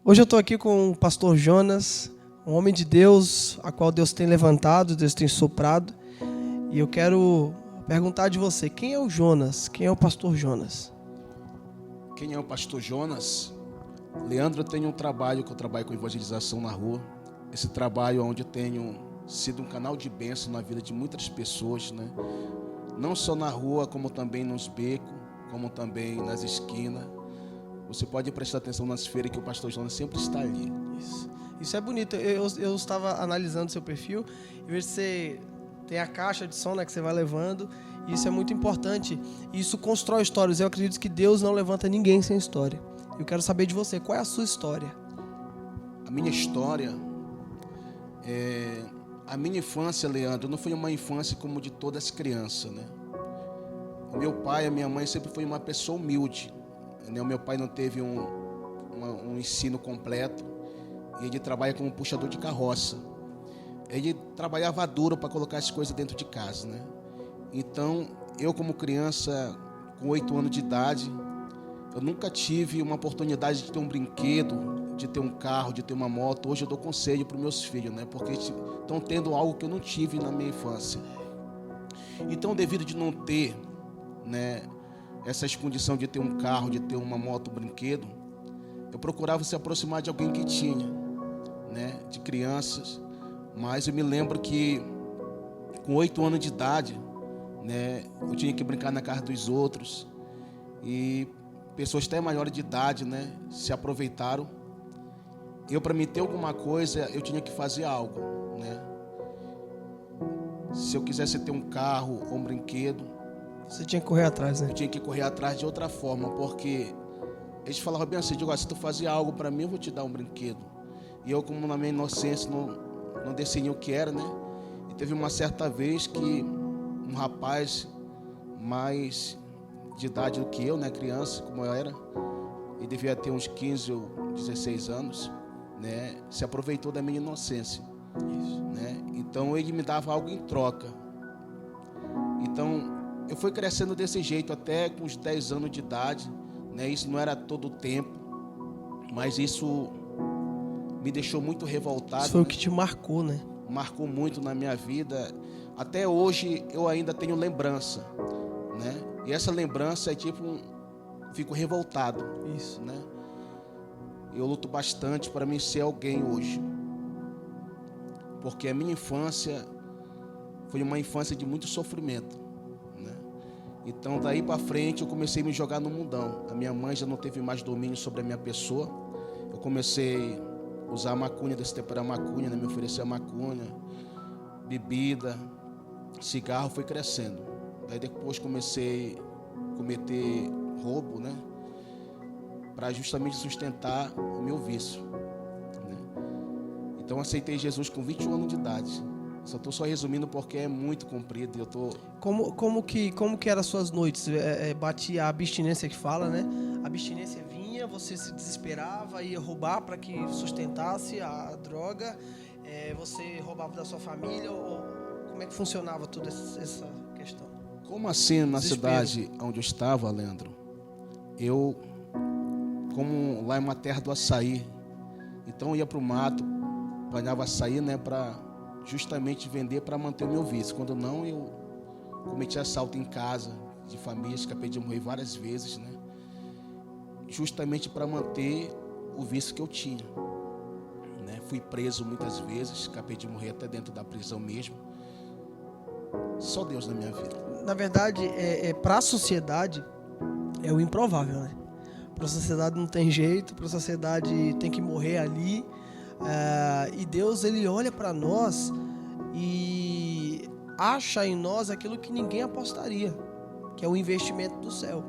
Hoje eu estou aqui com o pastor Jonas, um homem de Deus, a qual Deus tem levantado, Deus tem soprado. E eu quero perguntar de você, quem é o Jonas? Quem é o pastor Jonas? Quem é o pastor Jonas? Leandro, eu tenho um trabalho que eu trabalho com evangelização na rua. Esse trabalho é onde eu tenho sido um canal de bênção na vida de muitas pessoas, né? Não só na rua, como também nos becos, como também nas esquinas. Você pode prestar atenção nas feiras que o pastor Jonas sempre está ali. Isso é bonito. Eu estava analisando seu perfil e vejo que você tem a caixa de som, né, que você vai levando. E isso é muito importante. Isso constrói histórias. Eu acredito que Deus não levanta ninguém sem história. Eu quero saber de você, qual é a sua história? A minha história a minha infância, Leandro, não foi uma infância como de todas as crianças, né? O meu pai e a minha mãe sempre foi uma pessoa humilde, né? O meu pai não teve um ensino completo e ele trabalha como puxador de carroça. Ele trabalhava duro para colocar as coisas dentro de casa, né? Então, eu como criança, com 8 anos de idade, eu nunca tive uma oportunidade de ter um brinquedo, de ter um carro, de ter uma moto. Hoje eu dou conselho para os meus filhos, né? Porque estão tendo algo que eu não tive na minha infância. Então, devido de não ter, né, essa condição de ter um carro, de ter uma moto, um brinquedo, eu procurava se aproximar de alguém que tinha, né, de crianças. Mas eu me lembro que com 8 anos de idade, né, eu tinha que brincar na casa dos outros e pessoas até maiores de idade, né, se aproveitaram. Eu, para me ter alguma coisa, eu tinha que fazer algo, né? Se eu quisesse ter um carro ou um brinquedo, você tinha que correr atrás, né? Eu tinha que correr atrás de outra forma, porque eles falavam bem assim, se tu fazer algo para mim, eu vou te dar um brinquedo. E eu, como na minha inocência, não decidi o que era, né? E teve uma certa vez que um rapaz mais de idade do que eu, né, criança, como eu era, ele devia ter uns 15 ou 16 anos, né, se aproveitou da minha inocência. Isso. Né? Então ele me dava algo em troca. Então eu fui crescendo desse jeito até com os 10 anos de idade, né? Isso não era todo o tempo, mas isso me deixou muito revoltado. Isso foi, né, o que te marcou, né? Marcou muito na minha vida. Até hoje eu ainda tenho lembrança, né? E essa lembrança é tipo, fico revoltado. Isso. Né? Eu luto bastante para mim ser alguém hoje, porque a minha infância foi uma infância de muito sofrimento, né? Então daí para frente eu comecei a me jogar no mundão. A minha mãe já não teve mais domínio sobre a minha pessoa. Eu comecei a usar a maconha, desse tempo era maconha, né? Me oferecia maconha, bebida, cigarro, foi crescendo. Daí depois comecei a cometer roubo, né, para justamente sustentar o meu vício, né? Então aceitei Jesus com 21 anos de idade. Estou só resumindo porque é muito comprido. Como que eram as suas noites? Batia a abstinência que fala, né? A abstinência vinha, você se desesperava, ia roubar para que sustentasse a droga. Você roubava da sua família? Ou como é que funcionava toda essa questão? Como assim na cidade onde eu estava, Leandro? Como lá é uma terra do açaí, então eu ia para o mato, apanhava açaí, né, para justamente vender para manter o meu vício. Quando não, eu cometi assalto em casa, de famílias, acabei de morrer várias vezes, né, justamente para manter o vício que eu tinha, né. Fui preso muitas vezes, acabei de morrer até dentro da prisão mesmo. Só Deus na minha vida. Na verdade, para a sociedade é o improvável, né? Para a sociedade não tem jeito, para a sociedade tem que morrer ali. E Deus, ele olha para nós e acha em nós aquilo que ninguém apostaria, que é o investimento do céu.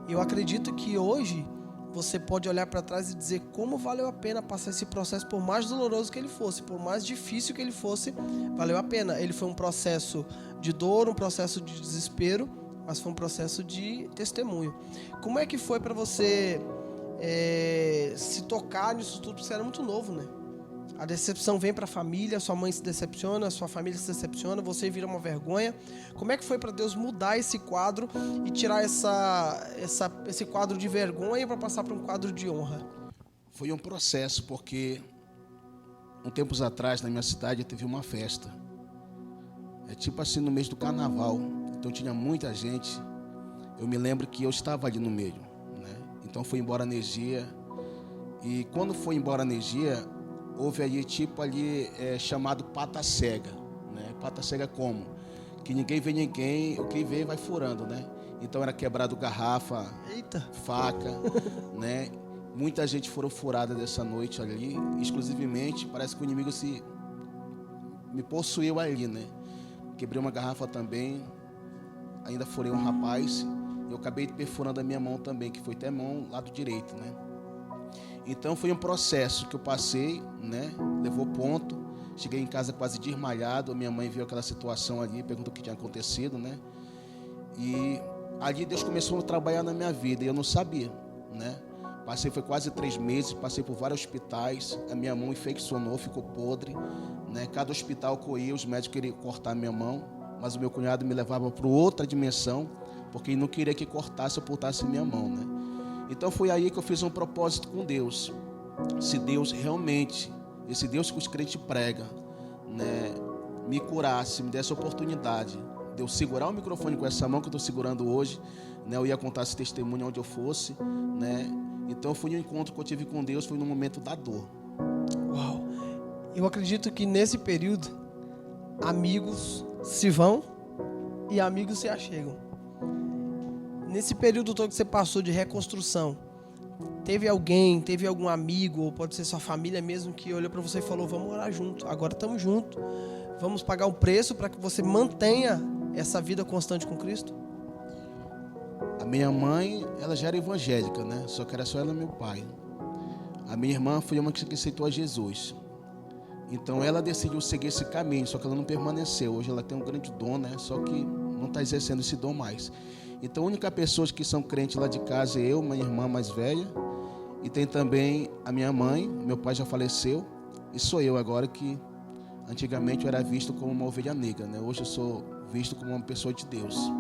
Eu acredito que hoje você pode olhar para trás e dizer como valeu a pena passar esse processo, por mais doloroso que ele fosse, por mais difícil que ele fosse, valeu a pena. Ele foi um processo de dor, um processo de desespero, mas foi um processo de testemunho. Como é que foi para você se tocar nisso tudo? Você era muito novo, né? A decepção vem para a família, sua mãe se decepciona, sua família se decepciona, você vira uma vergonha. Como é que foi para Deus mudar esse quadro e tirar esse quadro de vergonha para passar para um quadro de honra? Foi um processo, porque um tempos atrás, na minha cidade, teve uma festa. É tipo assim, no mês do carnaval. Então tinha muita gente. Eu me lembro que eu estava ali no meio, né? Então foi embora a energia. E quando foi embora a energia, houve ali tipo ali chamado pata cega, né? Pata cega como? Que ninguém vê ninguém, o que vê vai furando, né? Então era quebrado garrafa, Eita. faca, né? Muita gente foram furada dessa noite ali, exclusivamente, parece que o inimigo me possuiu ali, né? Quebrei uma garrafa também, ainda furei um rapaz, e eu acabei perfurando a minha mão também, que foi até a mão lado direito, né? Então foi um processo que eu passei, né? Levou ponto, cheguei em casa quase desmaiado, a minha mãe viu aquela situação ali, perguntou o que tinha acontecido, né? E ali Deus começou a trabalhar na minha vida, e eu não sabia, né? Passei, foi quase 3 meses, passei por vários hospitais, a minha mão infeccionou, ficou podre, né? Cada hospital que eu ia, os médicos queriam cortar a minha mão, mas o meu cunhado me levava para outra dimensão, porque ele não queria que cortasse ou putasse minha mão, né? Então foi aí que eu fiz um propósito com Deus. Se Deus realmente, esse Deus que os crentes pregam, né, me curasse, me desse a oportunidade de eu segurar o microfone com essa mão que eu estou segurando hoje, né, eu ia contar esse testemunho onde eu fosse, né? Então foi um encontro que eu tive com Deus, foi no momento da dor. Uau! Eu acredito que nesse período, amigos se vão e amigos se achegam. Nesse período todo que você passou de reconstrução, teve algum amigo, ou pode ser sua família mesmo, que olhou para você e falou, vamos orar junto, agora estamos juntos, vamos pagar um preço para que você mantenha essa vida constante com Cristo? A minha mãe, ela já era evangélica, né? Só que era só ela e meu pai. A minha irmã foi uma que aceitou a Jesus. Então ela decidiu seguir esse caminho, só que ela não permaneceu. Hoje ela tem um grande dom, né? Só que não está exercendo esse dom mais. Então a única pessoa que são crentes lá de casa é eu, minha irmã mais velha. E tem também a minha mãe, meu pai já faleceu. E sou eu agora que antigamente eu era visto como uma ovelha negra, né? Hoje eu sou visto como uma pessoa de Deus.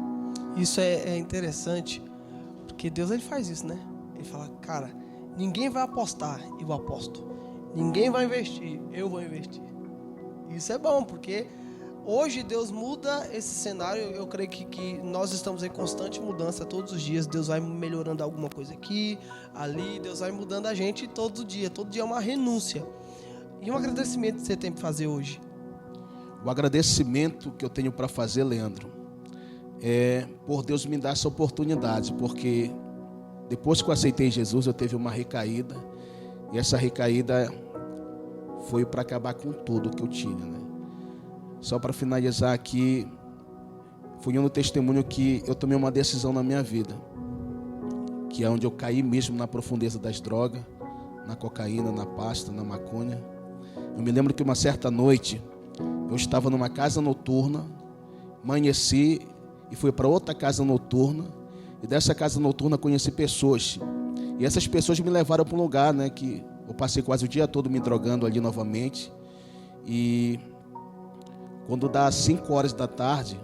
Isso é interessante, porque Deus ele faz isso, né? Ele fala, cara, ninguém vai apostar, eu aposto. Ninguém vai investir, eu vou investir. Isso é bom, porque hoje Deus muda esse cenário. Eu creio que nós estamos em constante mudança todos os dias. Deus vai melhorando alguma coisa aqui, ali. Deus vai mudando a gente todo dia. Todo dia é uma renúncia. E um agradecimento que você tem para fazer hoje? O agradecimento que eu tenho para fazer, Leandro, é por Deus me dar essa oportunidade, porque depois que eu aceitei Jesus, eu teve uma recaída, e essa recaída foi para acabar com tudo que eu tinha, né? Só para finalizar aqui, foi um testemunho que eu tomei uma decisão na minha vida, que é onde eu caí mesmo na profundeza das drogas, na cocaína, na pasta, na maconha. Eu me lembro que uma certa noite, eu estava numa casa noturna, amanheci e fui para outra casa noturna, e dessa casa noturna conheci pessoas, e essas pessoas me levaram para um lugar, né, que eu passei quase o dia todo me drogando ali novamente. E quando dá 5 horas da tarde,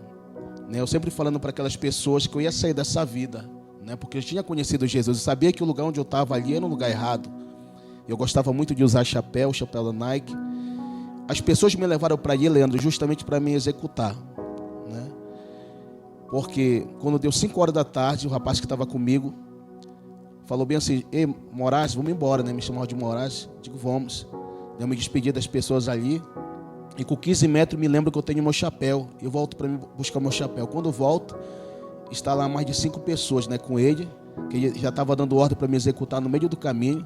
né, eu sempre falando para aquelas pessoas que eu ia sair dessa vida, né, porque eu tinha conhecido Jesus, eu sabia que o lugar onde eu estava ali era um lugar errado. Eu gostava muito de usar chapéu da Nike. As pessoas me levaram para ali, Leandro, justamente para me executar, né? Porque quando deu 5 horas da tarde, o rapaz que estava comigo falou bem assim, ei, Moraes, vamos embora, né? Me chamava de Moraes. Digo, vamos. Eu me despedi das pessoas ali. E com 15 metros me lembro que eu tenho meu chapéu. Eu volto para buscar meu chapéu. Quando eu volto, está lá mais de 5 pessoas, né, com ele, que ele já estava dando ordem para me executar no meio do caminho.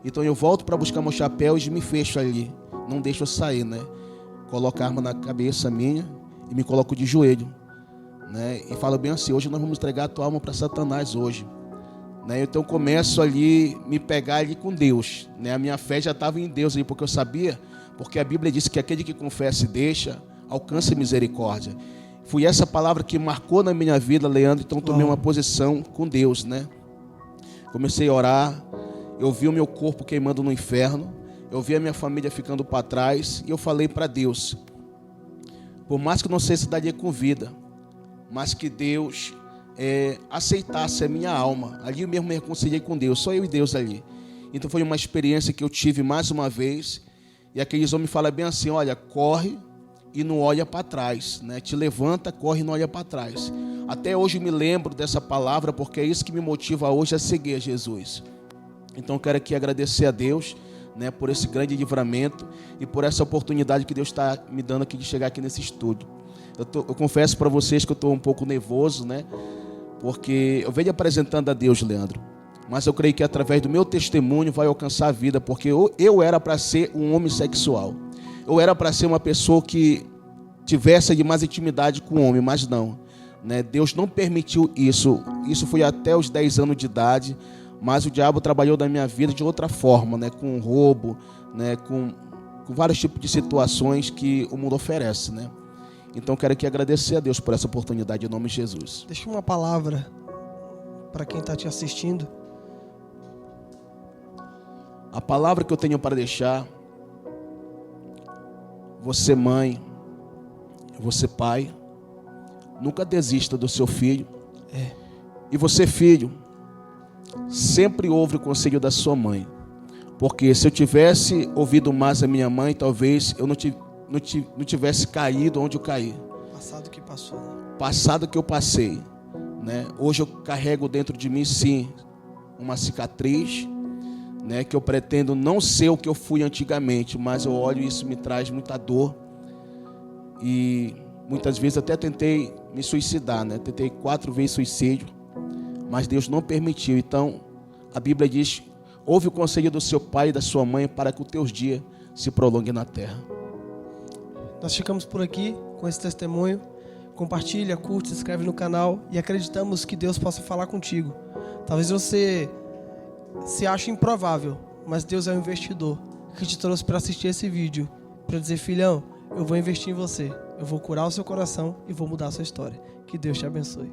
Então eu volto para buscar meu chapéu e me fecho ali. Não deixo eu sair, né? Coloco a arma na cabeça minha e me coloco de joelho, né? E falo bem assim, hoje nós vamos entregar a tua alma para Satanás hoje. Né? Então começo ali, me pegar ali com Deus, né? A minha fé já estava em Deus ali, porque eu sabia, porque a Bíblia disse que aquele que confessa e deixa, alcança misericórdia. Foi essa palavra que marcou na minha vida, Leandro, então tomei uma posição com Deus, né? Comecei a orar, eu vi o meu corpo queimando no inferno, eu vi a minha família ficando para trás, e eu falei para Deus, por mais que não sei se daria com vida, mas que Deus aceitasse a minha alma. Ali eu mesmo me reconciliei com Deus, só eu e Deus ali. Então foi uma experiência que eu tive mais uma vez. E aqueles homens falam bem assim, olha, corre e não olha para trás, né? Te levanta, corre e não olha para trás. Até hoje eu me lembro dessa palavra, porque é isso que me motiva hoje a seguir a Jesus. Então eu quero aqui agradecer a Deus, né, por esse grande livramento e por essa oportunidade que Deus está me dando aqui de chegar aqui nesse estúdio. Eu confesso para vocês que eu estou um pouco nervoso, né? Porque eu venho apresentando a Deus, Leandro. Mas eu creio que através do meu testemunho vai alcançar a vida, porque eu era para ser um homossexual. Eu era para ser uma pessoa que tivesse mais intimidade com o homem, mas não. Né? Deus não permitiu isso. Isso foi até os 10 anos de idade, mas o diabo trabalhou na minha vida de outra forma, né? Com roubo, né? Com vários tipos de situações que o mundo oferece, né? Então eu quero aqui agradecer a Deus por essa oportunidade em nome de Jesus. Deixa uma palavra para quem está te assistindo. A palavra que eu tenho para deixar, você mãe, você pai, nunca desista do seu filho. E você filho, sempre ouve o conselho da sua mãe. Porque se eu tivesse ouvido mais a minha mãe, talvez eu não tivesse caído onde eu caí. Passado que passou. Passado que eu passei, né? Hoje eu carrego dentro de mim, sim, uma cicatriz, né, que eu pretendo não ser o que eu fui antigamente, mas eu olho e isso me traz muita dor. E muitas vezes até tentei me suicidar, né? Tentei 4 vezes suicídio, mas Deus não permitiu. Então, a Bíblia diz, ouve o conselho do seu pai e da sua mãe para que os teus dias se prolonguem na terra. Nós ficamos por aqui com esse testemunho. Compartilha, curte, se inscreve no canal e acreditamos que Deus possa falar contigo. Talvez você se ache improvável, mas Deus é um investidor que te trouxe para assistir esse vídeo, para dizer, filhão, eu vou investir em você, eu vou curar o seu coração e vou mudar a sua história. Que Deus te abençoe.